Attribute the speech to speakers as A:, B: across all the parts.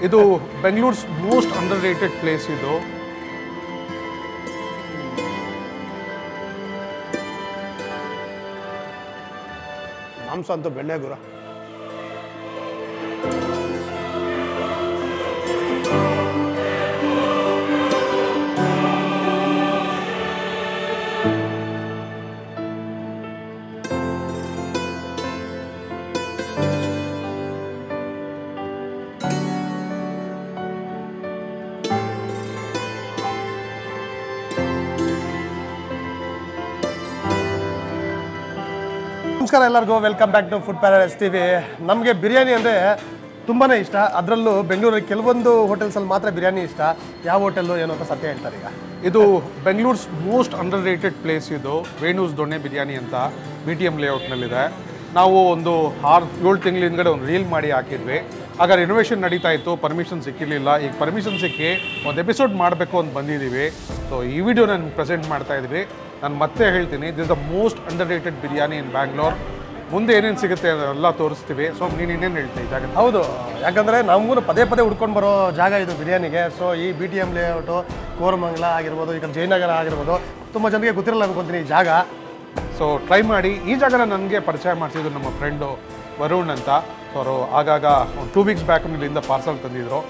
A: ಇದು Bengaluru's most underrated place ಇದು.
B: ಮಾಂಸ ಅಂತೂ ಬೆಣ್ಣೆ ಗುರು. ನಮಸ್ಕಾರ ಎಲ್ಲರಿಗೂ, welcome back to food paradise TV. ನಮಗೆ ಬಿರಿಯಾನಿ ಅಂದರೆ ತುಂಬಾ ಇಷ್ಟ. ಅದರಲ್ಲೂ ಬೆಂಗಳೂರಲ್ಲಿ ಕೆಲವೊಂದು ಹೋಟೆಲ್ಸಲ್ಲಿ ಮಾತ್ರ ಬಿರಿಯಾನಿ ಇಷ್ಟ. ಯಾವ ಹೋಟೆಲ್ಲು ಏನೋ ಅಂತ ಸತ್ಯ ಹೇಳ್ತಾರೆ. ಈಗ
A: ಇದು Bengaluru's most underrated place ಇದು. ವೇಣೂಸ್ ದೊಣ್ಣೆ ಬಿರಿಯಾನಿ ಅಂತ BTM ಲೇಔಟ್ನಲ್ಲಿದೆ. ನಾವು ಒಂದು 6-7 ತಿಂಗಳ ಹಿಂದ್ಗಡೆ ಒಂದು ರೀಲ್ ಮಾಡಿ ಹಾಕಿದ್ವಿ. ಆಗ ರಿನೋವೇಷನ್ ನಡೀತಾ ಇತ್ತು, ಪರ್ಮಿಷನ್ ಸಿಕ್ಕಿರಲಿಲ್ಲ. ಈಗ ಪರ್ಮಿಷನ್ ಸಿಕ್ಕಿ ಒಂದು ಎಪಿಸೋಡ್ ಮಾಡಬೇಕು ಅಂತ ಬಂದಿದ್ದೀವಿ. ಸೊ ಈ ವಿಡಿಯೋ ನಾನು ಪ್ರೆಸೆಂಟ್ ಮಾಡ್ತಾ ಇದ್ವಿ. ನಾನು ಮತ್ತೆ ಹೇಳ್ತೀನಿ, this the most underrated biryani in Bangalore. ಮುಂದೆ ಏನೇನು ಸಿಗುತ್ತೆ ಅದೆಲ್ಲ ತೋರಿಸ್ತೀವಿ. ಸೊ ನೀನು ಇನ್ನೇನು ಹೇಳ್ತೀನಿ ಜಾಗ?
B: ಹೌದು, ಯಾಕಂದರೆ ನಮಗೂ ಪದೇ ಹುಡ್ಕೊಂಡು ಬರೋ ಜಾಗ ಇದು ಬಿರಿಯಾನಿಗೆ. ಸೊ ಈ BTM ಲೇಔಟು, ಕೋರಮಂಗಲ ಆಗಿರ್ಬೋದು, ಈಗ ಜಯನಗರ ಆಗಿರ್ಬೋದು, ತುಂಬ ಜನರಿಗೆ ಗೊತ್ತಿರಲ್ಲ ಅನ್ಕೊಂತೀನಿ ಈ ಜಾಗ.
A: ಸೊ ಟ್ರೈ ಮಾಡಿ. ಈ ಜಾಗನ ನನಗೆ ಪರಿಚಯ ಮಾಡಿಸಿದ್ರು ನಮ್ಮ ಫ್ರೆಂಡು ವರುಣ್ ಅಂತ. ಸೊ ಅವರು ಆಗಾಗ ಒಂದು 2 ವೀಕ್ಸ್ ಬ್ಯಾಕ್ ಇಲ್ಲಿಂದ ಪಾರ್ಸಲ್ ತಂದಿದ್ರು,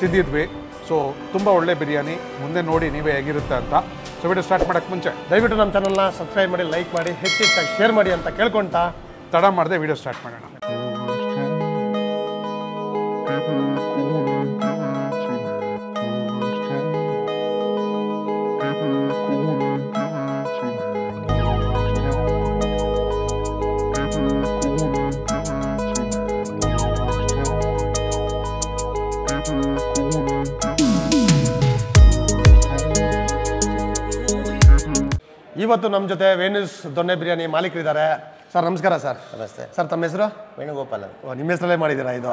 A: ತಿಂದಿದ್ವಿ. ಸೊ ತುಂಬ ಒಳ್ಳೆ ಬಿರಿಯಾನಿ. ಮುಂದೆ ನೋಡಿ ನೀವೇ ಹೇಗಿರುತ್ತೆ ಅಂತ. ಸೊ ವಿಡಿಯೋ ಸ್ಟಾರ್ಟ್ ಮಾಡೋಕ್ಕೆ ಮುಂಚೆ
B: ದಯವಿಟ್ಟು ನಮ್ಮ ಚಾನಲ್ನ ಸಬ್ಸ್ಕ್ರೈಬ್ ಮಾಡಿ, ಲೈಕ್ ಮಾಡಿ, ಹೆಚ್ಚಾಗಿ ಶೇರ್ ಮಾಡಿ ಅಂತ ಕೇಳ್ಕೊಳ್ತಾ
A: ತಡ ಮಾಡದೆ ವಿಡಿಯೋ ಸ್ಟಾರ್ಟ್ ಮಾಡೋಣ.
B: ಇವತ್ತು ನಮ್ಮ ಜೊತೆ ವೇಣೂಸ್ ದೊಣ್ಣೆ ಬಿರಿಯಾನಿ ಮಾಲೀಕರಿದ್ದಾರೆ. ಸರ್ ನಮಸ್ಕಾರ. ಸರ್
C: ನಮಸ್ತೆ
B: ಸರ್, ತಮ್ಮ ಹೆಸರು?
C: ವೇಣುಗೋಪಾಲ್.
B: ನಿಮ್ಮ ಹೆಸರಲ್ಲೇ ಮಾಡಿದ್ದೀರಾ ಇದು?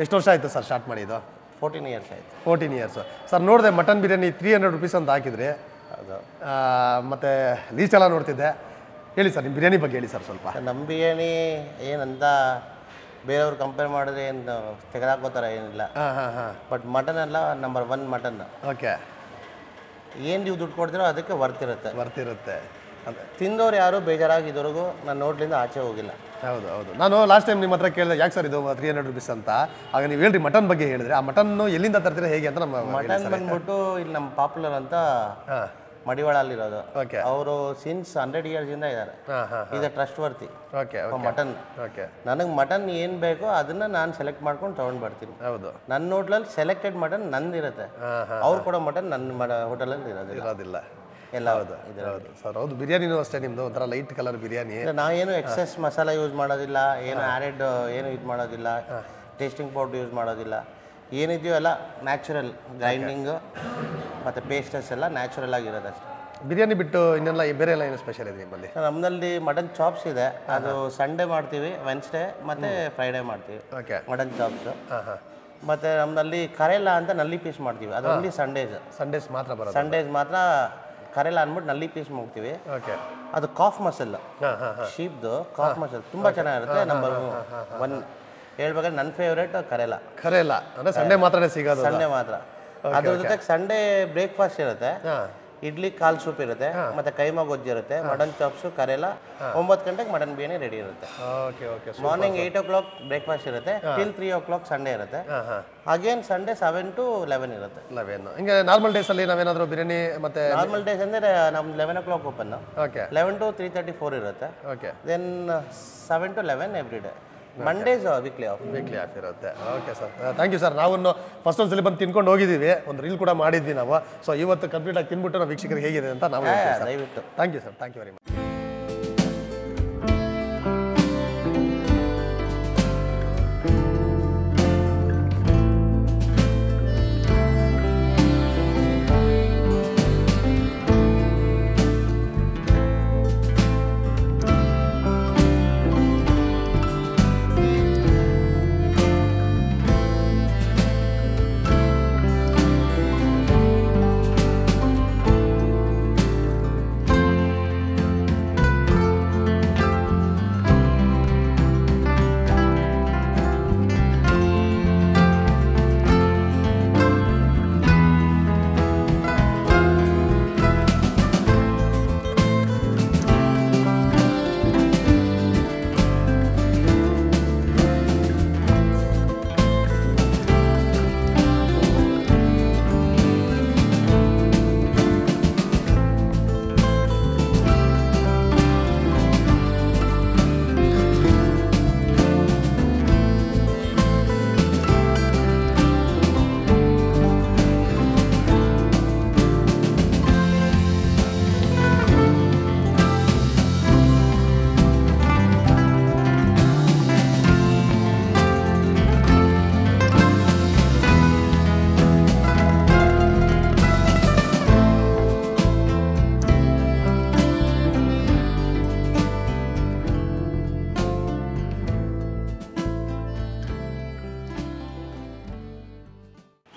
B: ಎಷ್ಟು ವರ್ಷ ಆಯಿತು ಸರ್ ಸ್ಟಾರ್ಟ್ ಮಾಡಿದ್ದು?
C: 14 ಇಯರ್ಸ್ ಆಯಿತು.
B: 14 ಇಯರ್ಸ್. ಸರ್ ನೋಡಿದೆ ಮಟನ್ ಬಿರಿಯಾನಿ 300 ರುಪೀಸ್ ಅಂತ ಹಾಕಿದ್ರಿ.
C: ಹೌದು.
B: ಮತ್ತು ಲೀಸ್ಟ್ ಎಲ್ಲ ನೋಡ್ತಿದ್ದೆ. ಹೇಳಿ ಸರ್, ನಿಮ್ಮ ಬಿರಿಯಾನಿ ಬಗ್ಗೆ ಹೇಳಿ ಸರ್ ಸ್ವಲ್ಪ.
C: ನಮ್ಮ ಬಿರಿಯಾನಿ ಏನಂತ ಬೇರೆಯವ್ರು ಕಂಪೇರ್ ಮಾಡಿದ್ರೆ ಏನು ತೆಗೆದಾಕೋತಾರೆ ಏನಿಲ್ಲ. ಬಟ್ ಮಟನ್ ಎಲ್ಲ ನಂಬರ್ 1 ಮಟನ್.
B: ಓಕೆ.
C: ಏನು ನೀವು ದುಡ್ಡು ಕೊಡ್ತೀರೋ ಅದಕ್ಕೆ
B: ವರ್ತಿರುತ್ತೆ.
C: ತಿಂದವ್ರು ಯಾರು ಬೇಜಾರಾಗಿ ಇದುವರೆಗೂ ನನ್ನ ನೋಟ್ಲಿಂದ ಆಚೆ ಹೋಗಿಲ್ಲ.
B: ಹೌದು. ನಾನು ಲಾಸ್ಟ್ ಟೈಮ್ ನಿಮ್ಮ ಹತ್ರ ಕೇಳಿದೆ, ಯಾಕೆ ಸರ್ ಇದು 300 ರುಪೀಸ್ ಅಂತ. ಆಗ ನೀವು ಹೇಳ್ರಿ ಮಟನ್ ಬಗ್ಗೆ ಹೇಳಿದ್ರೆ, ಆ ಮಟನ್ನು ಎಲ್ಲಿಂದ ತರ್ತೀರಾ ಹೇಗೆ ಅಂತ ನಮ್ಮ
C: ಮಟನ್ ಬಂದ್ಬಿಟ್ಟು ಇಲ್ಲಿ ನಮ್ಮ ಪಾಪ್ಯುಲರ್ ಅಂತ ಮಡಿವಾಳಲ್ಲಿರೋದು.
B: ಓಕೆ.
C: ಅವರು ಸಿನ್ಸ್ 100 ಇಯರ್ಸ್ ಇಂದ ಇದ್ದಾರೆ. ಇದು ಟ್ರಸ್ಟ್ ವರ್ತಿ.
B: ಓಕೆ.
C: ಮಟನ್.
B: ಓಕೆ.
C: ನನಗೆ ಮಟನ್ ಏನು ಬೇಕೋ ಅದನ್ನ ನಾನು ಸೆಲೆಕ್ಟ್ ಮಾಡ್ಕೊಂಡು ತೊಗೊಂಡು ಬರ್ತೀನಿ.
B: ಹೌದು.
C: ನನ್ನ ಹೋಟ್ಲಲ್ಲಿ ಸೆಲೆಕ್ಟೆಡ್ ಮಟನ್ ನಂದಿರುತ್ತೆ. ಅವ್ರು ಕೊಡೋ ಮಟನ್ ನನ್ನ ಹೋಟೆಲಲ್ಲಿ ಇರೋದಿಲ್ಲ ಎಲ್ಲ. ಹೌದು
B: ಸರ್. ಹೌದು, ಬಿರಿಯಾನಿನೂ ಅಷ್ಟೇ ನಿಮ್ಮದು ಒಂಥರ ಲೈಟ್ ಕಲರ್ ಬಿರಿಯಾನಿ.
C: ನಾವೇನು ಎಕ್ಸೆಸ್ ಮಸಾಲ ಯೂಸ್ ಮಾಡೋದಿಲ್ಲ, ಏನು ಆ್ಯಡೆಡ್ ಏನು ಇದು ಮಾಡೋದಿಲ್ಲ, ಟೇಸ್ಟಿಂಗ್ ಪೌಡ್ರ್ ಯೂಸ್ ಮಾಡೋದಿಲ್ಲ. ಏನಿದೆಯೋ ಎಲ್ಲ ನ್ಯಾಚುರಲ್. ಗ್ರೈಂಡಿಂಗು ಮತ್ತು ಪೇಸ್ಟಸ್ ಎಲ್ಲ ನ್ಯಾಚುರಲ್ ಆಗಿರೋದು ಅಷ್ಟೇ.
B: ಬಿರಿಯಾನಿ ಬಿಟ್ಟು ಇನ್ನೆಲ್ಲ ಬೇರೆ ಎಲ್ಲ ಏನು ಸ್ಪೆಷಲ್ ಇದೆ ನಿಮ್ಮಲ್ಲಿ?
C: ನಮ್ಮಲ್ಲಿ ಮಟನ್ ಚಾಪ್ಸ್ ಇದೆ. ಅದು ಸಂಡೇ ಮಾಡ್ತೀವಿ, ವೆನ್ಸ್ಡೇ ಮತ್ತು ಫ್ರೈಡೇ ಮಾಡ್ತೀವಿ.
B: ಓಕೆ.
C: Mutton chops. ಮತ್ತು ನಮ್ಮಲ್ಲಿ ಕರೇಲ ಅಂತ ನಲ್ಲಿ ಪೀಸ್ ಮಾಡ್ತೀವಿ. ಅದು ಓನ್ಲಿ ಸಂಡೇಸ್
B: ಮಾತ್ರ ಬರೋದು.
C: ಸಂಡೇಸ್ ಮಾತ್ರ ಕರೇಲ ಅಂದ್ಬಿಟ್ಟು ನಲ್ಲಿ ಪೀಸ್ ಮಾಡ್ತೀವಿ.
B: ಓಕೆ.
C: ಅದು ಕಾಫ್ ಮಸಾಲ, ಶೀಪ್ದು ಕಾಫ್ ಮಸಾಲ ತುಂಬ ಚೆನ್ನಾಗಿರುತ್ತೆ. ನಂಬರ್ 1 ಹೇಳ್ಬೇಕಾದ್ರೆ ನನ್ನ ಫೇವ್ರೇಟ್ ಕರೇಲ
B: ಅಂದರೆ ಸಂಡೇ ಮಾತ್ರನೇ ಸಿಗೋದು.
C: ಸಂಡೇ ಮಾತ್ರ. ಅದ್ರ ಜೊತೆಗೆ ಸಂಡೇ ಬ್ರೇಕ್ಫಾಸ್ಟ್ ಇರುತ್ತೆ. ಇಡ್ಲಿ ಕಾಲ್ ಸೂಪ್ ಇರುತ್ತೆ, ಮತ್ತೆ ಕೈಮಾ ಗೊಜ್ಜು ಇರುತ್ತೆ, ಮಟನ್ ಚಾಪ್ಸು, ಕರೇಲ. 9 ಗಂಟೆಗೆ ಮಟನ್ ಬಿರಿಯಾನಿ ರೆಡಿ ಇರುತ್ತೆ. ಮಾರ್ನಿಂಗ್ 8 o'clock ಬ್ರೇಕ್ಫಾಸ್ಟ್ ಇರುತ್ತೆ, ಟಿಲ್ 3 o'clock ಸಂಡೇ ಇರುತ್ತೆ. ಅಗೇನ್ ಸಂಡೇ 7 to 11 ಇರುತ್ತೆ.
B: 11. ಹಿಂಗೆ ನಾರ್ಮಲ್ ಡೇಸಲ್ಲಿ ನಾವೇನಾದರೂ ಬಿರಿಯಾನಿ ಮತ್ತೆ
C: ನಾರ್ಮಲ್ ಡೇಸ್ ಅಂದರೆ ನಮ್ದು 11 o'clock ಓಪನ್.
B: ಓಕೆ.
C: 11 to 3:34 ಇರುತ್ತೆ.
B: Okay.
C: Then 7 to 11 every day. Mondays weekly off
B: ಇರುತ್ತೆ. Okay sir, thank you sir. ನಾವು ಫಸ್ಟ್ ಒಂದ್ಸಲಿ ಬಂದು ತಿನ್ಕೊಂಡು ಹೋಗಿದ್ದೀವಿ, ಒಂದು ರೀಲ್ ಕೂಡ ಮಾಡಿದ್ವಿ ನಾವು. ಸೊ ಇವತ್ತು ಕಂಪ್ಲೀಟಾಗಿ ತಿನ್ಬಿಟ್ಟು ನಾವು ವೀಕ್ಷಕರಿಗೆ ಹೇಗಿದೆ ಅಂತ ನಾವು
C: ದಯವಿಟ್ಟು.
B: Thank you sir, thank you very much.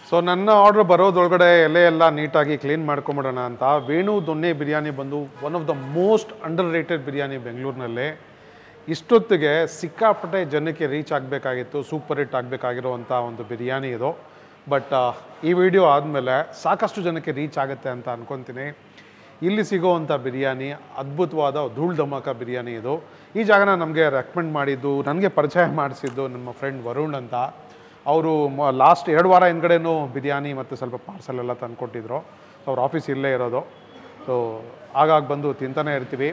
A: So ನನ್ನ ಆರ್ಡ್ರ್ ಬರೋದ್ರೊಳಗಡೆ ಎಲೆ ಎಲ್ಲ ನೀಟಾಗಿ ಕ್ಲೀನ್ ಮಾಡ್ಕೊಂಬಿಡೋಣ ಅಂತ. ವೇಣು ದೊನ್ನೆ ಬಿರಿಯಾನಿ ಬಂದು one of the most underrated biryani ಬೆಂಗಳೂರಿನಲ್ಲಿ. ಇಷ್ಟೊತ್ತಿಗೆ ಸಿಕ್ಕಾಪಟ್ಟೆ ಜನಕ್ಕೆ ರೀಚ್ ಆಗಬೇಕಾಗಿತ್ತು, ಸೂಪರ್ ಹಿಟ್ ಆಗಬೇಕಾಗಿರುವಂಥ ಒಂದು ಬಿರಿಯಾನಿ ಇದು. ಬಟ್ ಈ ವಿಡಿಯೋ ಆದಮೇಲೆ ಸಾಕಷ್ಟು ಜನಕ್ಕೆ ರೀಚ್ ಆಗುತ್ತೆ ಅಂತ ಅಂದ್ಕೊತೀನಿ. ಇಲ್ಲಿ ಸಿಗೋವಂಥ ಬಿರಿಯಾನಿ ಅದ್ಭುತವಾದ ಧೂಳ್ ಧಮಾಕ ಬಿರಿಯಾನಿ ಇದು. ಈ ಜಾಗನ ನಮಗೆ ರೆಕಮೆಂಡ್ ಮಾಡಿದ್ದು, ನನಗೆ ಪರಿಚಯ ಮಾಡಿಸಿದ್ದು ನಮ್ಮ ಫ್ರೆಂಡ್ ವರುಣ್ ಅಂತ. ಅವರು ಲಾಸ್ಟ್ 2 ವಾರ ಹಿಂದ್ಗಡೆನೂ ಬಿರಿಯಾನಿ ಮತ್ತು ಸ್ವಲ್ಪ ಪಾರ್ಸಲ್ ಎಲ್ಲ ತಂದುಕೊಟ್ಟಿದ್ರು. ಅವ್ರ ಆಫೀಸ್ ಇಲ್ಲೇ ಇರೋದು. ಸೊ ಆಗಾಗ ಬಂದು ತಿಂತಾನೆ ಇರ್ತೀವಿ.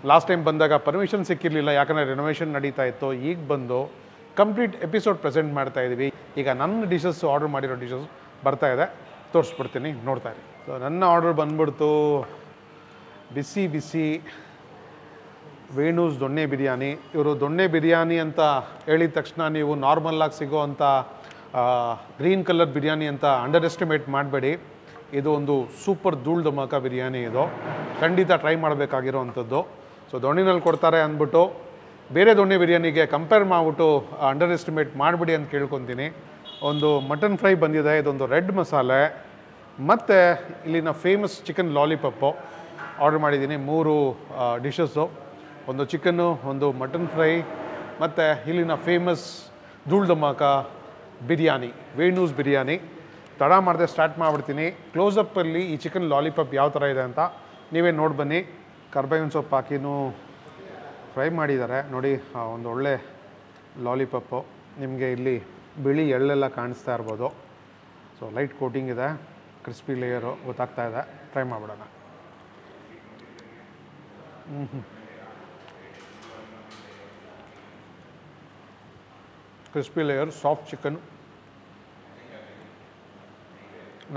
A: ಲಾಸ್ಟ್ ಟೈಮ್ ಬಂದಾಗ ಪರ್ಮಿಷನ್ ಸಿಕ್ಕಿರಲಿಲ್ಲ, ಯಾಕಂದರೆ ರಿನೋವೇಷನ್ ನಡೀತಾ ಇತ್ತು. ಈಗ ಬಂದು ಕಂಪ್ಲೀಟ್ ಎಪಿಸೋಡ್ ಪ್ರೆಸೆಂಟ್ ಮಾಡ್ತಾ ಇದ್ದೀವಿ. ಈಗ ನನ್ನ ಡಿಶಸ್ ಆರ್ಡರ್ ಮಾಡಿರೋ ಡಿಶಸ್ ಬರ್ತಾ ಇದೆ, ತೋರಿಸ್ಬಿಡ್ತೀನಿ, ನೋಡ್ತಾ ಇರಿ. ಸೊ ನನ್ನ ಆರ್ಡರ್ ಬಂದ್ಬಿಡ್ತು ಬಿಸಿ ಬಿಸಿ ವೇಣೂಸ್ ದೊಣ್ಣೆ ಬಿರಿಯಾನಿ. ಇವರು ದೊಣ್ಣೆ ಬಿರಿಯಾನಿ ಅಂತ ಹೇಳಿದ ತಕ್ಷಣ ನೀವು ನಾರ್ಮಲ್ಲಾಗಿ ಸಿಗೋ ಅಂಥ ಗ್ರೀನ್ ಕಲರ್ ಬಿರಿಯಾನಿ ಅಂತ ಅಂಡರ್ ಎಸ್ಟಿಮೇಟ್ ಮಾಡಬೇಡಿ. ಇದು ಒಂದು ಸೂಪರ್ ಧೂಳ್ ಧಮಾಕ ಬಿರಿಯಾನಿ. ಇದು ಖಂಡಿತ ಟ್ರೈ ಮಾಡಬೇಕಾಗಿರೋವಂಥದ್ದು. ಸೊ ದೊಣ್ಣೆನಲ್ಲಿ ಕೊಡ್ತಾರೆ ಅಂದ್ಬಿಟ್ಟು ಬೇರೆ ದೊಣ್ಣೆ ಬಿರಿಯಾನಿಗೆ ಕಂಪೇರ್ ಮಾಡಿಬಿಟ್ಟು ಅಂಡರ್ ಎಸ್ಟಿಮೇಟ್ ಮಾಡಿಬಿಡಿ ಅಂತ ಕೇಳ್ಕೊತೀನಿ. ಒಂದು ಮಟನ್ ಫ್ರೈ ಬಂದಿದೆ, ಇದೊಂದು ರೆಡ್ ಮಸಾಲೆ, ಮತ್ತು ಇಲ್ಲಿನ ಫೇಮಸ್ ಚಿಕನ್ ಲಾಲಿಪಪ್ಪು ಆರ್ಡರ್ ಮಾಡಿದ್ದೀನಿ. 3 ಡಿಶಸ್ಸು, ಒಂದು ಚಿಕನ್ನು, ಒಂದು ಮಟನ್ ಫ್ರೈ, ಮತ್ತು ಇಲ್ಲಿನ ಫೇಮಸ್ ಧೂಳ್ ಧಮಾಕ ಬಿರಿಯಾನಿ, ವೇಣೂಸ್ ಬಿರಿಯಾನಿ. ತಡ ಮಾಡದೆ ಸ್ಟಾರ್ಟ್ ಮಾಡಿಬಿಡ್ತೀನಿ. ಕ್ಲೋಸಪ್ಪಲ್ಲಿ ಈ ಚಿಕನ್ ಲಾಲಿಪಾಪ್ ಯಾವ ಥರ ಇದೆ ಅಂತ ನೀವೇ ನೋಡಿ ಬನ್ನಿ. ಕರ್ಬೇವಿನ ಸೊಪ್ಪು ಹಾಕಿನೂ ಫ್ರೈ ಮಾಡಿದ್ದಾರೆ ನೋಡಿ. ಒಂದು ಒಳ್ಳೆ ಲಾಲಿಪಪ್ಪು, ನಿಮಗೆ ಇಲ್ಲಿ ಬಿಳಿ ಎಳ್ಳೆಲ್ಲ ಕಾಣಿಸ್ತಾ ಇರ್ಬೋದು. ಸೊ ಲೈಟ್ ಕೋಟಿಂಗ್ ಇದೆ, ಕ್ರಿಸ್ಪಿ ಲೇಯರು ಗೊತ್ತಾಗ್ತಾ ಇದೆ. ಟ್ರೈ ಮಾಡಿಬಿಡೋಣ. Crispy layer, soft chicken.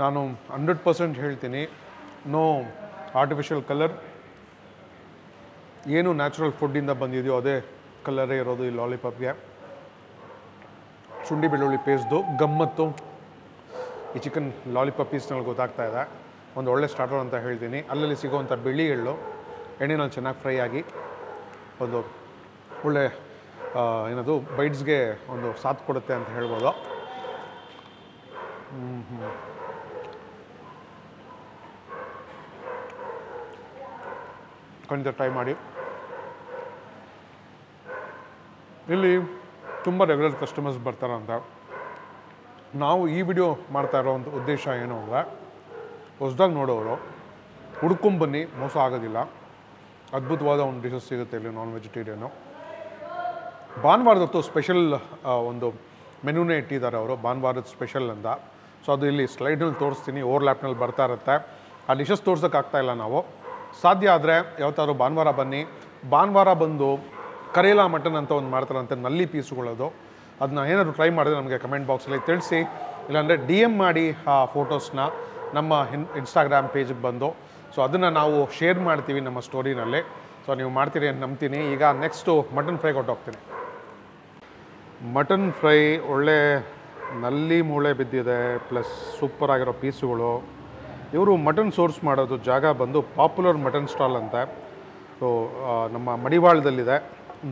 A: ನಾನು 100% ಹೇಳ್ತೀನಿ, ನೋ ಆರ್ಟಿಫಿಷಿಯಲ್ ಕಲರ್. ಏನು ನ್ಯಾಚುರಲ್ ಫುಡ್ಡಿಂದ ಬಂದಿದೆಯೋ ಅದೇ ಕಲರೇ ಇರೋದು ಈ ಲಾಲಿಪಾಪ್ಗೆ. ಶುಂಠಿ ಬೆಳ್ಳುಳ್ಳಿ ಪೇಸ್ಟು ಗಮ್ಮತ್ತು ಈ ಚಿಕನ್ ಲಾಲಿಪಾಪ್ ಪೀಸ್ನಲ್ಲಿ ಗೊತ್ತಾಗ್ತಾ ಇದೆ. ಒಂದು ಒಳ್ಳೆ ಸ್ಟಾರ್ಟರ್ ಅಂತ ಹೇಳ್ತೀನಿ. ಅಲ್ಲಲ್ಲಿ ಸಿಗೋವಂಥ ಬಿಳಿ ಎಳ್ಳು ಎಣ್ಣೆನಲ್ಲಿ ಚೆನ್ನಾಗಿ ಫ್ರೈ ಆಗಿ ಒಂದು ಒಳ್ಳೆ ಏನದು ಬೈಟ್ಸ್ಗೆ ಒಂದು ಸಾಥ್ ಕೊಡುತ್ತೆ ಅಂತ ಹೇಳ್ಬೋದು. ಖಂಡಿತ ಟ್ರೈ ಮಾಡಿ. ಇಲ್ಲಿ ತುಂಬ ರೆಗ್ಯುಲರ್ ಕಸ್ಟಮರ್ಸ್ ಬರ್ತಾರಂತ. ನಾವು ಈ ವಿಡಿಯೋ ಮಾಡ್ತಾ ಇರೋ ಒಂದು ಉದ್ದೇಶ ಏನು ಅಂದರೆ, ಹೊಸ್ದಾಗಿ ನೋಡೋರು ಹುಡ್ಕೊಂಬನ್ನಿ, ಮೋಸ ಆಗೋದಿಲ್ಲ. ಅದ್ಭುತವಾದ ಒಂದು ಡಿಶಸ್ ಸಿಗುತ್ತೆ ಇಲ್ಲಿ ನಾನ್ ವೆಜಿಟೇರಿಯನ್ನು. ಭಾನುವಾರದತ್ತು ಸ್ಪೆಷಲ್ ಒಂದು ಮೆನುನೇ ಇಟ್ಟಿದ್ದಾರೆ ಅವರು, ಭಾನುವಾರದ ಸ್ಪೆಷಲ್ ಅಂತ. ಸೊ ಅದು ಇಲ್ಲಿ ಸ್ಲೈಡ್ನಲ್ಲಿ ತೋರಿಸ್ತೀನಿ, ಓವರ್ಲ್ಯಾಪ್ನಲ್ಲಿ ಬರ್ತಾ ಇರುತ್ತೆ. ಆ ಡಿಶಸ್ ತೋರ್ಸೋಕ್ಕಾಗ್ತಾಯಿಲ್ಲ ನಾವು. ಸಾಧ್ಯ ಆದರೆ ಯಾವತ್ತಾದ್ರು ಭಾನುವಾರ ಬನ್ನಿ. ಭಾನುವಾರ ಬಂದು ಕರೇಲಾ ಮಟನ್ ಅಂತ ಒಂದು ಮಾಡ್ತಾರಂತೆ, ನಲ್ಲಿ ಪೀಸುಗಳದು. ಅದನ್ನ ಏನಾದರೂ ಟ್ರೈ ಮಾಡಿದ್ರೆ ನಮಗೆ ಕಮೆಂಟ್ ಬಾಕ್ಸಲ್ಲಿ ತಿಳಿಸಿ, ಇಲ್ಲಾಂದರೆ DM ಮಾಡಿ ಆ ಫೋಟೋಸ್ನ ನಮ್ಮ ಇನ್ಸ್ಟಾಗ್ರಾಮ್ ಪೇಜಿಗೆ ಬಂದು. ಸೊ ಅದನ್ನು ನಾವು ಶೇರ್ ಮಾಡ್ತೀವಿ ನಮ್ಮ ಸ್ಟೋರಿನಲ್ಲಿ. ಸೊ ನೀವು ಮಾಡ್ತೀರಿ ಅಂತ ನಂಬ್ತೀನಿ. ಈಗ ನೆಕ್ಸ್ಟು ಮಟನ್ ಫ್ರೈ ಕೊಟ್ಟೋಗ್ತೀನಿ. ಮಟನ್ ಫ್ರೈ ಒಳ್ಳೆ ನಲ್ಲಿ ಮೂಳೆ ಬಿದ್ದಿದೆ, ಪ್ಲಸ್ ಸೂಪರ್ ಆಗಿರೋ ಪೀಸುಗಳು. ಇವರು ಮಟನ್ ಸೋರ್ಸ್ ಮಾಡೋದು ಜಾಗ ಬಂದು ಪಾಪ್ಯುಲರ್ ಮಟನ್ ಸ್ಟಾಲ್ ಅಂತ. ಸೊ ನಮ್ಮ ಮಡಿವಾಳದಲ್ಲಿದೆ.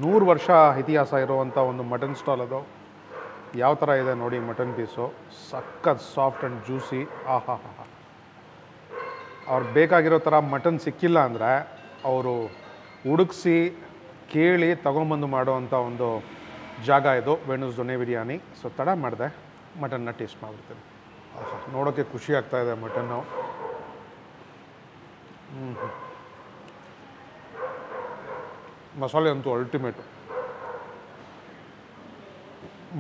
A: 100 ವರ್ಷ ಇತಿಹಾಸ ಇರುವಂಥ ಒಂದು ಮಟನ್ ಸ್ಟಾಲ್ ಅದು. ಯಾವ ಥರ ಇದೆ ನೋಡಿ ಮಟನ್ ಪೀಸು, ಸಖತ್ ಸಾಫ್ಟ್ ಆ್ಯಂಡ್ ಜ್ಯೂಸಿ. ಆಹಾ ಹಾ ಹಾ. ಅವ್ರಿಗೆ ಬೇಕಾಗಿರೋ ಥರ ಮಟನ್ ಸಿಕ್ಕಿಲ್ಲ ಅಂದರೆ ಅವರು ಹುಡುಕಿಸಿ ಕೇಳಿ ತೊಗೊಂಬಂದು ಮಾಡೋವಂಥ ಒಂದು ಜಾಗ ಇದು, ವೇಣೂಸ್ ದೊಣ್ಣೆ ಬಿರಿಯಾನಿ. ಸೊ ತಡ ಮಾಡಿದೆ, ಮಟನ್ನ ಟೇಸ್ಟ್ ಮಾಡಿಬಿಡ್ತೀನಿ. ಆಹಾ, ನೋಡೋಕ್ಕೆ ಖುಷಿ ಆಗ್ತಾಯಿದೆ ಮಟನ್ನು. ಮಸಾಲೆ ಅಂತೂ ಅಲ್ಟಿಮೇಟು.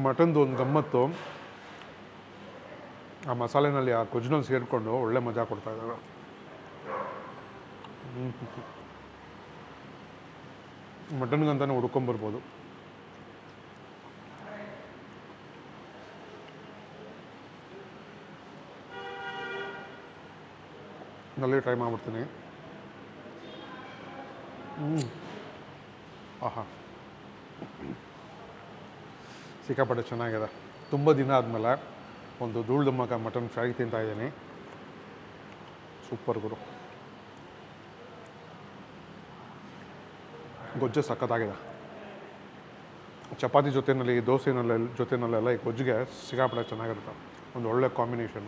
A: ಮಟನ್ದು ಒಂದು ಗಮ್ಮತ್ತು ಆ ಮಸಾಲೆನಲ್ಲಿ, ಆ ಕೊಜ್ಜಿನಲ್ಲಿ ಸೇರಿಕೊಂಡು ಒಳ್ಳೆ ಮಜಾ ಕೊಡ್ತಾ ಇದ್ದಾರೆ. ಮಟನ್ಗಂತಾನೆ ಹುಡ್ಕೊಂಬರ್ಬೋದು. ನಲ್ಲಿ ಟ್ರೈ ಮಾಡ್ಬಿಡ್ತೀನಿ. ಆಹಾ, ಸಿಕ್ಕಾಪಟ್ಟೆ ಚೆನ್ನಾಗಿದೆ. ತುಂಬ ದಿನ ಆದಮೇಲೆ ಒಂದು ಧೂಳ್ ಧಮಾಕ ಮಟನ್ ಫ್ರೈ ತಿಂತಾಯಿದ್ದೀನಿ. ಸೂಪರ್ ಗುರು. ಗೊಜ್ಜು ಸಖತ್ತಾಗಿದೆ. ಚಪಾತಿ ಜೊತೆಯಲ್ಲಿ, ದೋಸೆನಲ್ಲೆಲ್ಲ ಈ ಗೊಜ್ಜಿಗೆ ಸಿಕ್ಕಾಪಟ್ಟೆ ಚೆನ್ನಾಗಿರುತ್ತೆ. ಒಂದು ಒಳ್ಳೆ ಕಾಂಬಿನೇಷನ್.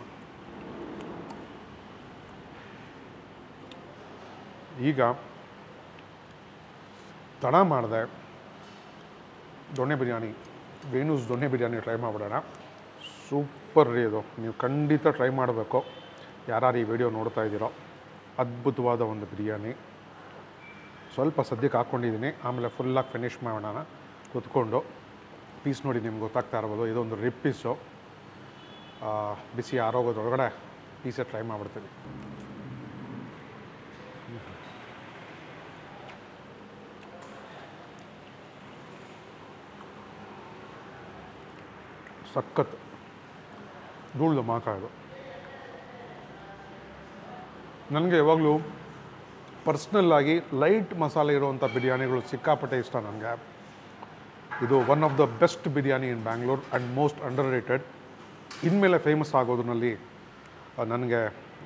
A: ಈಗ ತಡ ಮಾಡಿದೆ ದೊಣ್ಣೆ ಬಿರಿಯಾನಿ, ವೇಣೂಸ್ ದೊಣ್ಣೆ ಬಿರಿಯಾನಿ ಟ್ರೈ ಮಾಡಿಬಿಡೋಣ. ಸೂಪರ್ ರೀ ಇದು, ನೀವು ಖಂಡಿತ ಟ್ರೈ ಮಾಡಬೇಕು ಯಾರು ಈ ವಿಡಿಯೋ ನೋಡ್ತಾ ಇದ್ದೀರೋ. ಅದ್ಭುತವಾದ ಒಂದು ಬಿರಿಯಾನಿ. ಸ್ವಲ್ಪ ಸದ್ಯಕ್ಕೆ ಹಾಕ್ಕೊಂಡಿದ್ದೀನಿ, ಆಮೇಲೆ ಫುಲ್ಲಾಗಿ ಫಿನಿಷ್ ಮಾಡೋಣ ಕೂತ್ಕೊಂಡು. ಪೀಸ್ ನೋಡಿ ನಿಮ್ಗೆ ಗೊತ್ತಾಗ್ತಾ ಇರ್ಬೋದು, ಇದೊಂದು ರಿಪ್ ಪೀಸು. ಬಿಸಿ ಆರೋಗೋದ್ರೊಳಗಡೆ ಪೀಸೇ ಟ್ರೈ ಮಾಡಿಬಿಡ್ತೀನಿ. ಸಖತ್ ಧೂಳ್ದು ಮಾತಾಡೋದು. ನನಗೆ ಯಾವಾಗಲೂ ಪರ್ಸ್ನಲ್ಲಾಗಿ ಲೈಟ್ ಮಸಾಲೆ ಇರುವಂಥ ಬಿರಿಯಾನಿಗಳು ಸಿಕ್ಕಾಪಟ್ಟೆ ಇಷ್ಟ ನನಗೆ. ಇದು one of the best biryani in Bangalore and most under rated. ಇನ್ಮೇಲೆ ಫೇಮಸ್ ಆಗೋದ್ರಲ್ಲಿ ನನಗೆ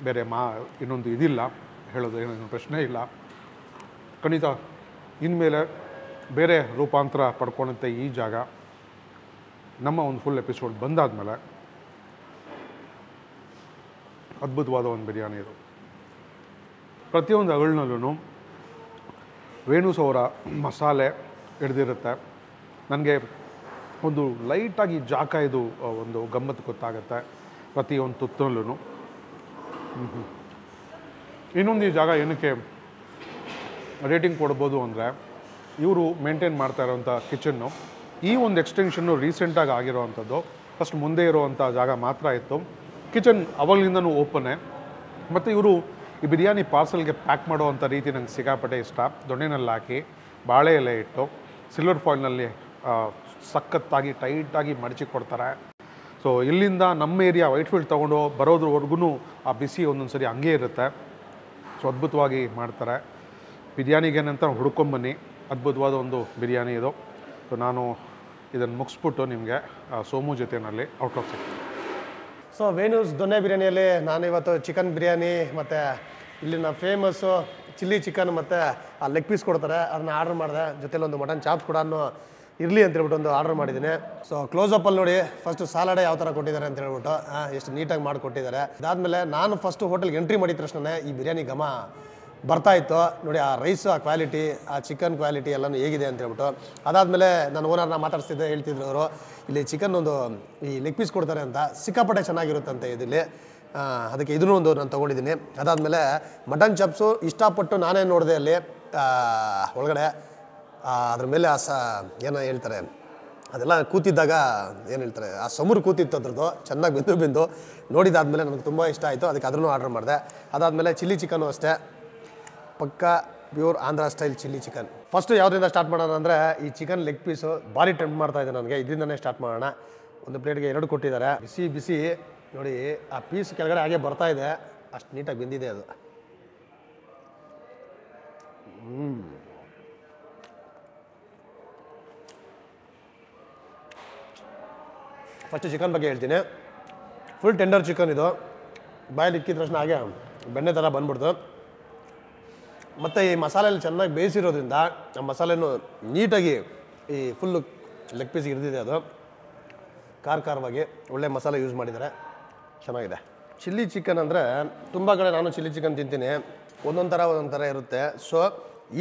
A: ಬೇರೆ ಇನ್ನೊಂದು ಇದಿಲ್ಲ, ಹೇಳೋದು ಏನೋ ಪ್ರಶ್ನೆ ಇಲ್ಲ. ಖಂಡಿತ ಇನ್ಮೇಲೆ ಬೇರೆ ರೂಪಾಂತರ ಪಡ್ಕೊಳ್ಳುತ್ತೆ ಈ ಜಾಗ. ನಮ್ಮ ಒಂದು ಫುಲ್ ಎಪಿಸೋಡ್ ಬಂದಾದಮೇಲೆ ಅದ್ಭುತವಾದ ಒಂದು ಬಿರಿಯಾನಿ ಇದು. ಪ್ರತಿಯೊಂದು ಅಗಳನಲ್ಲೂ ವೇಣೂಸ್ ಅವರ ಮಸಾಲೆ ಹಿಡ್ದಿರುತ್ತೆ. ನನಗೆ ಒಂದು ಲೈಟಾಗಿ ಜಾಕ ಇದು ಒಂದು ಗಮ್ಮತ್ತು ಗೊತ್ತಾಗುತ್ತೆ ಪ್ರತಿಯೊಂದು ತುತ್ತಲ್ಲೂ. ಇನ್ನೊಂದು ಈ ಜಾಗ ಏನಕ್ಕೆ ರೇಟಿಂಗ್ ಕೊಡ್ಬೋದು ಅಂದರೆ, ಇವರು ಮೇಂಟೈನ್ ಮಾಡ್ತಾ ಇರೋವಂಥ ಕಿಚನ್ನು, ಈ ಒಂದು ಎಕ್ಸ್ಟೆನ್ಷನ್ನು ರೀಸೆಂಟಾಗಿ ಆಗಿರೋವಂಥದ್ದು. ಫಸ್ಟ್ ಮುಂದೆ ಇರೋವಂಥ ಜಾಗ ಮಾತ್ರ ಇತ್ತು, ಕಿಚನ್ ಅವಾಗಲಿಂದನೂ ಓಪನ್ನೇ. ಮತ್ತು ಇವರು ಈ ಬಿರಿಯಾನಿ ಪಾರ್ಸಲ್ಗೆ ಪ್ಯಾಕ್ ಮಾಡೋವಂಥ ರೀತಿ ನಂಗೆ ಸಿಕ್ಕಾಪಟ್ಟೆ ಇಷ್ಟ. ದೊಣ್ಣೆನಲ್ಲಿ ಹಾಕಿ ಬಾಳೆ ಎಲೆ ಇಟ್ಟು ಸಿಲ್ವರ್ ಫಾಯಿಲ್ನಲ್ಲಿ ಸಖತ್ತಾಗಿ ಟೈಟಾಗಿ ಮಡಚಿ ಕೊಡ್ತಾರೆ. ಸೊ ಇಲ್ಲಿಂದ ನಮ್ಮ ಏರಿಯಾ ವೈಟ್ಫೀಲ್ಡ್ ತೊಗೊಂಡು ಬರೋದ್ರವರೆಗೂ ಆ ಬಿಸಿ ಒಂದೊಂದು ಸರಿ ಹಂಗೇ ಇರುತ್ತೆ. ಸೊ ಅದ್ಭುತವಾಗಿ ಮಾಡ್ತಾರೆ. ಬಿರಿಯಾನಿಗೇನಂತ ಹುಡ್ಕೊಂಬನ್ನಿ, ಅದ್ಭುತವಾದ ಒಂದು ಬಿರಿಯಾನಿ ಇದು. ಸೊ ನಾನು ಇದನ್ನು ಮುಗಿಸ್ಬಿಟ್ಟು ನಿಮಗೆ ಸೋಮು ಜೊತೆಯಲ್ಲಿ ಔಟ್ಲಾಕ್ ಸಿಗ್ತೀನಿ.
B: ಸೊ ವೇಣೂಸ್ ದೊಣ್ಣೆ ಬಿರಿಯಾನಿಯಲ್ಲಿ ನಾನಿವತ್ತು ಚಿಕನ್ ಬಿರಿಯಾನಿ ಮತ್ತು ಇಲ್ಲಿನ ಫೇಮಸ್ಸು ಚಿಲ್ಲಿ ಚಿಕನ್ ಮತ್ತು ಆ ಲೆಗ್ ಪೀಸ್ ಕೊಡ್ತಾರೆ, ಅದನ್ನ ಆರ್ಡರ್ ಮಾಡಿದೆ. ಜೊತೆಲಿ ಒಂದು ಮಟನ್ ಚಾಪ್ಸ್ ಕೂಡ ಇರಲಿ ಅಂತ ಹೇಳ್ಬಿಟ್ಟು ಒಂದು ಆರ್ಡರ್ ಮಾಡಿದ್ದೀನಿ. ಸೊ ಕ್ಲೋಸಪ್ಪಲ್ಲಿ ನೋಡಿ ಫಸ್ಟು ಸಾಲಾಡೆ ಯಾವ ಥರ ಕೊಟ್ಟಿದ್ದಾರೆ ಅಂತ ಹೇಳ್ಬಿಟ್ಟು ಎಷ್ಟು ನೀಟಾಗಿ ಮಾಡಿಕೊಟ್ಟಿದ್ದಾರೆ. ಅದಾದಮೇಲೆ ನಾನು ಫಸ್ಟು ಹೋಟೆಲ್ಗೆ ಎಂಟ್ರಿ ಮಾಡಿದ ತಕ್ಷಣ ಈ ಬಿರಿಯಾನಿ ಘಮ ಬರ್ತಾಯಿತ್ತು ನೋಡಿ. ಆ ರೈಸು, ಆ ಕ್ವಾಲಿಟಿ, ಆ ಚಿಕನ್ ಕ್ವಾಲಿಟಿ ಎಲ್ಲನೂ ಹೇಗಿದೆ ಅಂತ ಹೇಳ್ಬಿಟ್ಟು. ಅದಾದಮೇಲೆ ನಾನು ಓನರ್ನ ಮಾತಾಡ್ತಿದ್ದೆ, ಹೇಳ್ತಿದ್ರು ಅವರು ಇಲ್ಲಿ ಚಿಕನ್ ಒಂದು ಈ ಲೆಗ್ ಪೀಸ್ ಕೊಡ್ತಾರೆ ಅಂತ, ಸಿಕ್ಕಾಪಟ್ಟೆ ಚೆನ್ನಾಗಿರುತ್ತಂತೆ ಇದಿಲ್ಲಿ. ಅದಕ್ಕೆ ಇದನ್ನೂ ಒಂದು ನಾನು ತೊಗೊಂಡಿದ್ದೀನಿ. ಅದಾದಮೇಲೆ ಮಟನ್ ಚಾಪ್ಸು ಇಷ್ಟಪಟ್ಟು ನಾನೇ ನೋಡಿದೆ ಅಲ್ಲಿ ಒಳಗಡೆ. ಅದ್ರ ಮೇಲೆ ಏನೋ ಹೇಳ್ತಾರೆ ಅದೆಲ್ಲ ಕೂತಿದ್ದಾಗ ಏನು ಹೇಳ್ತಾರೆ, ಆ ಸಮೂರು ಕೂತಿತ್ತು ಅದ್ರದ್ದು, ಚೆನ್ನಾಗಿ ಬೆಂದು ನೋಡಿದಾದ್ಮೇಲೆ ನನಗೆ ತುಂಬ ಇಷ್ಟ ಆಯಿತು. ಅದಕ್ಕೆ ಅದನ್ನು ಆರ್ಡರ್ ಮಾಡಿದೆ. ಅದಾದಮೇಲೆ ಚಿಲ್ಲಿ ಚಿಕನ್ನು ಅಷ್ಟೇ, ಪಕ್ಕಾ pure Andhra style chilli chicken. First ಯಾವುದರಿಂದ ಸ್ಟಾರ್ಟ್ ಮಾಡೋಣ ಅಂದರೆ, ಈ ಚಿಕನ್ ಲೆಗ್ ಪೀಸು ಭಾರಿ ಟೆಂಪ್ಟ್ ಮಾಡ್ತಾ ಇದೆ ನನಗೆ. ಇದರಿಂದನೇ ಸ್ಟಾರ್ಟ್ ಮಾಡೋಣ. ಒಂದು ಪ್ಲೇಟ್ಗೆ 2 ಕೊಟ್ಟಿದ್ದಾರೆ, ಬಿಸಿ ಬಿಸಿ ನೋಡಿ. ಆ ಪೀಸ್ ಕೆಳಗಡೆ ಹಾಗೆ ಬರ್ತಾ ಇದೆ, ಅಷ್ಟು ನೀಟಾಗಿ ಬೆಂದಿದೆ ಅದು. ಫಸ್ಟು ಚಿಕನ್ ಬಗ್ಗೆ ಹೇಳ್ತೀನಿ. ಫುಲ್ ಟೆಂಡರ್ ಚಿಕನ್ ಇದು. ಬಾಯಲ್ಲಿ ಇಕ್ಕಿದ ತಕ್ಷಣ ಹಾಗೆ ಬೆಣ್ಣೆ ಥರ ಬಂದ್ಬಿಡ್ತು. ಮತ್ತು ಈ ಮಸಾಲೆಯಲ್ಲಿ ಚೆನ್ನಾಗಿ ಬೇಯಿಸಿರೋದ್ರಿಂದ ಆ ಮಸಾಲೆನೂ ನೀಟಾಗಿ ಈ ಫುಲ್ಲು ಲೆಗ್ ಪೀಸ್ ಹಿಡಿದಿದೆ. ಅದು ಖಾರವಾಗಿ ಒಳ್ಳೆ ಮಸಾಲೆ ಯೂಸ್ ಮಾಡಿದ್ದಾರೆ, ಚೆನ್ನಾಗಿದೆ. ಚಿಲ್ಲಿ ಚಿಕನ್ ಅಂದರೆ ತುಂಬ ಕಡೆ ನಾನು ಚಿಲ್ಲಿ ಚಿಕನ್ ತಿಂತೀನಿ, ಒಂದೊಂದು ಥರ ಇರುತ್ತೆ. ಸೊ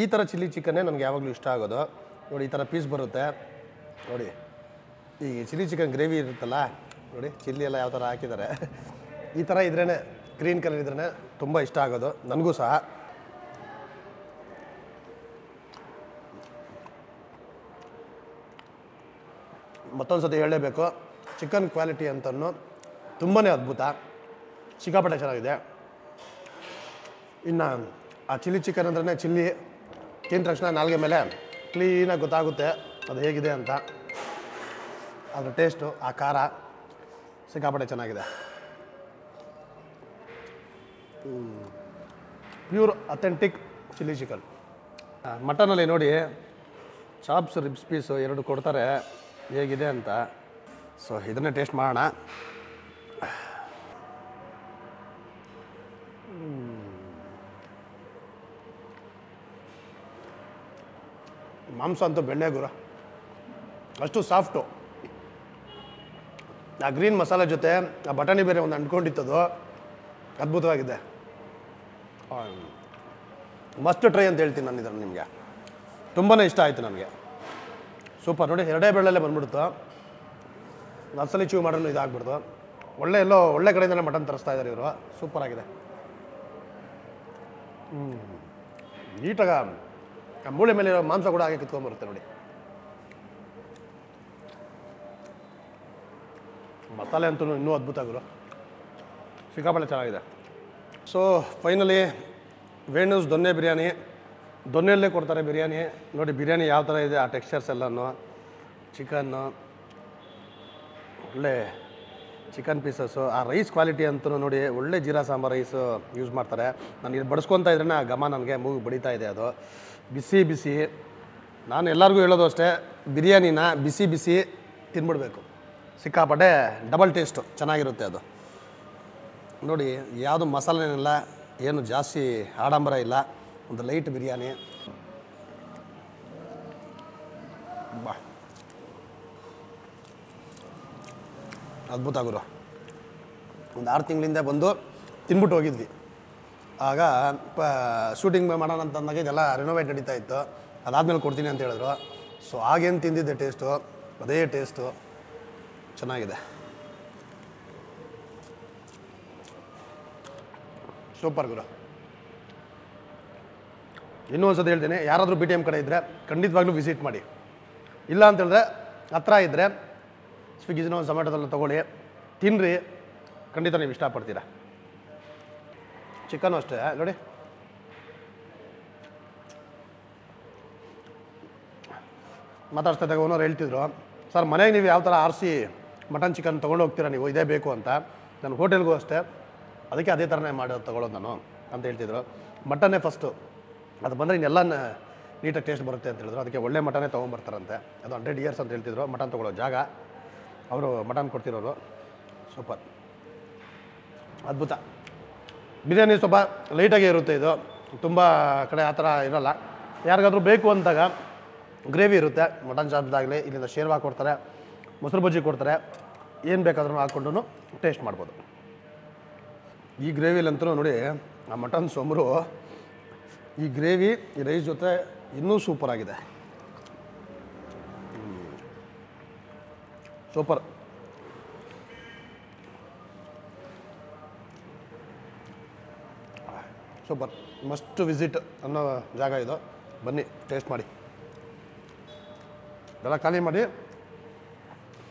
B: ಈ ಥರ ಚಿಲ್ಲಿ ಚಿಕನ್ನೇ ನನಗೆ ಯಾವಾಗಲೂ ಇಷ್ಟ ಆಗೋದು. ನೋಡಿ ಈ ಥರ ಪೀಸ್ ಬರುತ್ತೆ ನೋಡಿ. ಈ ಚಿಲ್ಲಿ ಚಿಕನ್ ಗ್ರೇವಿ ಇರುತ್ತಲ್ಲ ನೋಡಿ, ಚಿಲ್ಲಿ ಎಲ್ಲ ಯಾವ ಥರ ಹಾಕಿದ್ದಾರೆ, ಈ ಥರ ಇದ್ರೇ, ಗ್ರೀನ್ ಕಲರ್ ಇದ್ರೇ ತುಂಬ ಇಷ್ಟ ಆಗೋದು ನನಗೂ ಸಹ. ಮತ್ತೊಂದು ಸತಿ ಹೇಳಲೇಬೇಕು, ಚಿಕನ್ ಕ್ವಾಲಿಟಿ ಅಂತನೂ ತುಂಬಾ ಅದ್ಭುತ, ಸಿಕ್ಕಾಪಟ್ಟೆ ಚೆನ್ನಾಗಿದೆ. ಇನ್ನು ಆ ಚಿಲ್ಲಿ ಚಿಕನ್ ಅಂದ್ರೆ ಚಿಲ್ಲಿ ತಿಂದ ತಕ್ಷಣ ನಾಲ್ಗೆ ಮೇಲೆ ಕ್ಲೀನಾಗಿ ಗೊತ್ತಾಗುತ್ತೆ ಅದು ಹೇಗಿದೆ ಅಂತ. ಅದರ ಟೇಸ್ಟು, ಆ ಖಾರ ಸಿಕ್ಕಾಪಟ್ಟೆ ಚೆನ್ನಾಗಿದೆ. Pure authentic chilli chicken. ಮಟನಲ್ಲಿ ನೋಡಿ ಚಾಪ್ಸ್, ರಿಬ್ಸ್ ಪೀಸು 2 ಕೊಡ್ತಾರೆ, ಹೇಗಿದೆ ಅಂತ. ಸೊ ಇದನ್ನೇ ಟೇಸ್ಟ್ ಮಾಡೋಣ. ಮಾಂಸ ಅಂತೂ ಬೆಣ್ಣೆ ಗುರು, ಅಷ್ಟು ಸಾಫ್ಟು. ಆ ಗ್ರೀನ್ ಮಸಾಲೆ ಜೊತೆ ಆ ಬಟಾಣಿ ಬೇರೆ ಒಂದು ಅಂಟ್ಕೊಂಡಿತ್ತದು ಅದ್ಭುತವಾಗಿದೆ. ಮಸ್ಟ್ ಟ್ರೈ ಅಂತ ಹೇಳ್ತೀನಿ ನಾನು ಇದನ್ನು ನಿಮಗೆ. ತುಂಬಾ ಇಷ್ಟ ಆಯಿತು ನನಗೆ. ಸೂಪರ್ ನೋಡಿ, 2 ಬೆಳ್ಳಲ್ಲೇ ಬಂದ್ಬಿಡ್ತು. ನರ್ಸಲಿ ಚೂ ಮಾಡಲು ಇದಾಗ್ಬಿಡ್ತು. ಒಳ್ಳೆ ಕಡೆಯಿಂದಲೇ ಮಟನ್ ತರಿಸ್ತಾ ಇದ್ದಾರೆ ಇವರು. ಸೂಪರ್ ಆಗಿದೆ. ನೀಟಾಗ ಆ ಮೂಳೆ ಮೇಲೆ ಇರೋ ಮಾಂಸ ಕೂಡ ಹಾಗೆ ಕಿತ್ಕೊಂಡ್ಬರುತ್ತೆ ನೋಡಿ. ಮಸಾಲೆ ಅಂತೂ ಇನ್ನೂ ಅದ್ಭುತ ಆಗಿರೋ, ಸಿಕ್ಕಾಪಟ್ಟೆ ಚೆನ್ನಾಗಿದೆ. ಸೊ ಫೈನಲಿ ವೇಣೂಸ್ ದೊನ್ನೆ ಬಿರಿಯಾನಿ, ದೊನ್ನೆಯಲ್ಲೇ ಕೊಡ್ತಾರೆ ಬಿರಿಯಾನಿ. ನೋಡಿ ಬಿರಿಯಾನಿ ಯಾವ ಥರ ಇದೆ, ಆ ಟೆಕ್ಸ್ಚರ್ಸ್ ಎಲ್ಲನೂ, ಚಿಕನ್ನು ಒಳ್ಳೆ ಚಿಕನ್ ಪೀಸಸ್ಸು, ಆ ರೈಸ್ ಕ್ವಾಲಿಟಿ ಅಂತೂ ನೋಡಿ, ಒಳ್ಳೆ ಜೀರಾ ಸಾಂಬಾರು ರೈಸು ಯೂಸ್ ಮಾಡ್ತಾರೆ. ನಾನು ಇದು ಬಡಿಸ್ಕೊತಾ ಇದ್ರೇ ಆ ಘಮ ನನಗೆ ಮೂಗು ಬಡಿತಾ ಇದೆ. ಅದು ಬಿಸಿ ಬಿಸಿ. ನಾನು ಎಲ್ಲರಿಗೂ ಹೇಳೋದು ಅಷ್ಟೇ, ಬಿರಿಯಾನಿನ ಬಿಸಿ ಬಿಸಿ ತಿನ್ಬಿಡ್ಬೇಕು. ಸಿಕ್ಕಾಪಟ್ಟೆ ಡಬಲ್ ಟೇಸ್ಟು ಚೆನ್ನಾಗಿರುತ್ತೆ ಅದು. ನೋಡಿ ಯಾವುದು ಮಸಾಲೆನಿಲ್ಲ, ಏನು ಜಾಸ್ತಿ ಆಡಂಬರ ಇಲ್ಲ, ಒಂದು ಲೈಟ್ ಬಿರಿಯಾನಿ. ಬಾ ಅದ್ಭುತ ಗುರು. ಒಂದು 6 ತಿಂಗಳಿಂದ ಬಂದು ತಿನ್ಬಿಟ್ಟು ಹೋಗಿದ್ವಿ. ಆಗ ಶೂಟಿಂಗ್ ಮಾಡೋಣ ಅಂತಂದಾಗ ಇದೆಲ್ಲ ರಿನೋವೇಟ್ ನಡೀತಾ ಇತ್ತು. ಅದಾದಮೇಲೆ ಕೊಡ್ತೀನಿ ಅಂತ ಹೇಳಿದ್ರು. ಸೊ ಆಗೇನು ತಿಂದಿದ್ದೆ ಟೇಸ್ಟು ಅದೇ ಟೇಸ್ಟು, ಚೆನ್ನಾಗಿದೆ. ಸೂಪರ್ ಗುರು. ಇನ್ನೂ ಒಂದು ಸತಿ ಹೇಳ್ತೀನಿ, ಯಾರಾದರೂ BTM ಕಡೆ ಇದ್ದರೆ ಖಂಡಿತವಾಗ್ಲೂ ವಿಸಿಟ್ ಮಾಡಿ. ಇಲ್ಲ ಅಂತ ಹೇಳಿದ್ರೆ ಹತ್ರ ಇದ್ದರೆ ಸ್ವಿಗ್ಗಿನೋ ಝೊಮ್ಯಾಟೋದಲ್ಲ ತೊಗೊಳ್ಳಿ, ತಿನ್ನಿರಿ, ಖಂಡಿತ ನೀವು ಇಷ್ಟಪಡ್ತೀರಾ. ಚಿಕನು ಅಷ್ಟೇ ನೋಡಿ, ಮಾತಾಡ್ಸ್ತಾ ಓನರ್ ಹೇಳ್ತಿದ್ರು, ಸರ್ ಮನೆಗೆ ನೀವು ಯಾವ ಥರ ಆರಿಸಿ ಮಟನ್ ಚಿಕನ್ ತೊಗೊಂಡು ಹೋಗ್ತೀರಾ ನೀವು, ಇದೇ ಬೇಕು ಅಂತ. ನಾನು ಹೋಟೆಲ್ಗೂ ಅಷ್ಟೇ ಅದಕ್ಕೆ ಅದೇ ಥರನೇ ತೊಗೊಳೋದು ನಾನು ಅಂತ ಹೇಳ್ತಿದ್ರು. ಮಟನ್ನೇ ಫಸ್ಟು, ಅದು ಬಂದರೆ ಇನ್ನೆಲ್ಲ ನೀಟಾಗಿ ಟೇಸ್ಟ್ ಬರುತ್ತೆ ಅಂತ ಹೇಳಿದ್ರು. ಅದಕ್ಕೆ ಒಳ್ಳೆ ಮಟನೇ ತೊಗೊಂಬರ್ತಾರಂತೆ. ಅದು 100 ಇಯರ್ಸ್ ಅಂತ ಹೇಳ್ತಿದ್ರು ಮಟನ್ ತೊಗೊಳ್ಳೋ ಜಾಗ, ಅವರು ಮಟನ್ ಕೊಡ್ತಿರೋರು. ಸೂಪರ್, ಅದ್ಭುತ. ಬಿರಿಯಾನಿ ಸ್ವಲ್ಪ ಲೈಟಾಗೇ ಇರುತ್ತೆ, ಇದು ತುಂಬ ಕಡೆ ಆ ಥರ ಇರೋಲ್ಲ. ಯಾರಿಗಾದ್ರೂ ಬೇಕು ಅಂದಾಗ ಗ್ರೇವಿ ಇರುತ್ತೆ, ಮಟನ್ ಚಾಪ್ದಾಗಲಿ, ಇಲ್ಲಿಂದ ಶೇರ್ವಾ ಕೊಡ್ತಾರೆ, ಮೊಸರು ಬಜ್ಜಿ ಕೊಡ್ತಾರೆ, ಏನು ಬೇಕಾದ್ರೂ ಹಾಕ್ಕೊಂಡು ಟೇಸ್ಟ್ ಮಾಡ್ಬೋದು. ಈ ಗ್ರೇವಿಲಂತೂ ನೋಡಿ, ಆ ಮಟನ್ ಸೊಂಬರು, ಈ ಗ್ರೇವಿ ಈ ರೈಸ್ ಜೊತೆ ಇನ್ನೂ ಸೂಪರಾಗಿದೆ. ಸೂಪರ್. ಸೂಪರ್, ಮಸ್ಟ್ ವಿಸಿಟ್ ಅನ್ನೋ ಜಾಗ ಇದು. ಬನ್ನಿ ಟೇಸ್ಟ್ ಮಾಡಿ, ಎಲ್ಲ ಖಾಲಿ ಮಾಡಿ,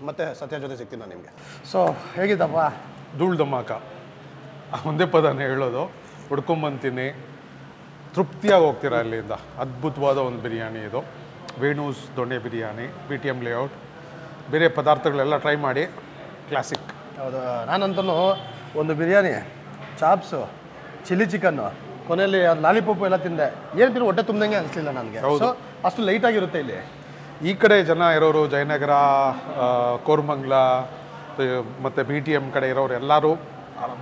B: ಮತ್ತೆ ಸತ್ಯ ಜೊತೆ ಸಿಗ್ತೀನಿ ನಾನು ನಿಮಗೆ. ಸೊ ಹೇಗಿದ್ದಪ್ಪ?
A: ಧೂಳ್ ಧಮಾಕ, ಒಂದೇ ಪದನೇ ಹೇಳೋದು. ಹುಡ್ಕೊಂಬಂತೀನಿ, ತೃಪ್ತಿಯಾಗಿ ಹೋಗ್ತೀರಾ ಅಲ್ಲಿಂದ. ಅದ್ಭುತವಾದ ಒಂದು ಬಿರಿಯಾನಿ ಇದು, ವೇಣೂಸ್ ದೊಣ್ಣೆ ಬಿರಿಯಾನಿ, BTM ಲೇಔಟ್. ಬೇರೆ ಪದಾರ್ಥಗಳೆಲ್ಲ ಟ್ರೈ ಮಾಡಿ, ಕ್ಲಾಸಿಕ್.
B: ಹೌದು, ನಾನಂತೂ ಒಂದು ಬಿರಿಯಾನಿ, ಚಾಪ್ಸು, ಚಿಲ್ಲಿ ಚಿಕನ್ನು, ಕೊನೆಯಲ್ಲಿ ಅದು ಲಾಲಿಪಾಪು ಎಲ್ಲ ತಿಂದೆ. ಏನು ತಿಂದು ಹೊಟ್ಟೆ ತುಂಬ್ದಂಗೆ ಅನಿಸ್ಲಿಲ್ಲ ನನಗೆ. ಸೊ ಅಷ್ಟು ಲೈಟಾಗಿರುತ್ತೆ ಇಲ್ಲಿ.
A: ಈ ಕಡೆ ಜನ ಇರೋರು, ಜಯನಗರ, ಕೋರಮಂಗ್ಲ ಮತ್ತು BTM ಕಡೆ ಇರೋರು ಎಲ್ಲರೂ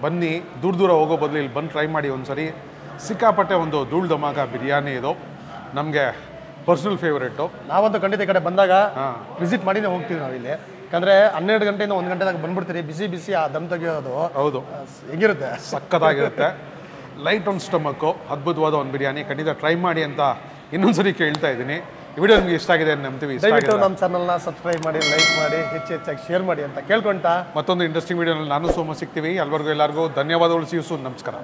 A: ಬನ್ನಿ. ದೂರ ಹೋಗೋ ಬದಲು ಇಲ್ಲಿ ಬಂದು ಟ್ರೈ ಮಾಡಿ ಒಂದ್ಸರಿ. ಸಿಕ್ಕಾಪಟ್ಟೆ ಒಂದು ಧೂಳ್ ಧಮಾಕ ಬಿರಿಯಾನಿ ಇದು, ನಮಗೆ ಪರ್ಸ್ನಲ್ ಫೇವ್ರೇಟು.
B: ನಾವಂತೂ ಖಂಡಿತ ಈ ಕಡೆ ಬಂದಾಗ ವಿಸಿಟ್ ಮಾಡಿನೇ ಹೋಗ್ತೀವಿ ನಾವು ಇಲ್ಲಿ. ಯಾಕಂದರೆ 12 ಗಂಟೆಯಿಂದ 1 ಗಂಟೆದಾಗ ಬಂದ್ಬಿಡ್ತೀರಿ, ಬಿಸಿ ಬಿಸಿ ಆ ದಮ್ ತೆಗಿಯೋದು.
A: ಹೌದು,
B: ಹೆಂಗಿರುತ್ತೆ,
A: ಸಕ್ಕತ್ತಾಗಿರುತ್ತೆ. ಲೈಟ್ ಆನ್ ಸ್ಟಮಕ್ಕು, ಅದ್ಭುತವಾದ ಒಂದು ಬಿರಿಯಾನಿ. ಖಂಡಿತ ಟ್ರೈ ಮಾಡಿ ಅಂತ ಇನ್ನೊಂದ್ಸರಿ ಕೇಳ್ತಾ ಇದ್ದೀನಿ. ಈ ವಿಡಿಯೋ ನಿಮಗೆ ಇಷ್ಟ ಆಗಿದೆ ಅಂತ ನಂಬ್ತೀವಿ.
B: ದಯವಿಟ್ಟು ನಮ್ಮ ಚಾನಲ್ನ ಸಬ್ಸ್ಕ್ರೈಬ್ ಮಾಡಿ, ಲೈಕ್ ಮಾಡಿ, ಹೆಚ್ಚಾಗಿ ಶೇರ್ ಮಾಡಿ ಅಂತ ಕೇಳ್ಕೊಂತ
A: ಮತ್ತೊಂದು ಇಂಟ್ರೆಸ್ಟಿಂಗ್ ವಿಡಿಯೋನಲ್ಲಿ ನಾನು ಸೋಮ ಸಿಗ್ತೀವಿ. ಅಲ್ಲಿವರೆಗೂ ಎಲ್ಲರಿಗೂ ಧನ್ಯವಾದಗಳು. See you soon. ನಮಸ್ಕಾರ.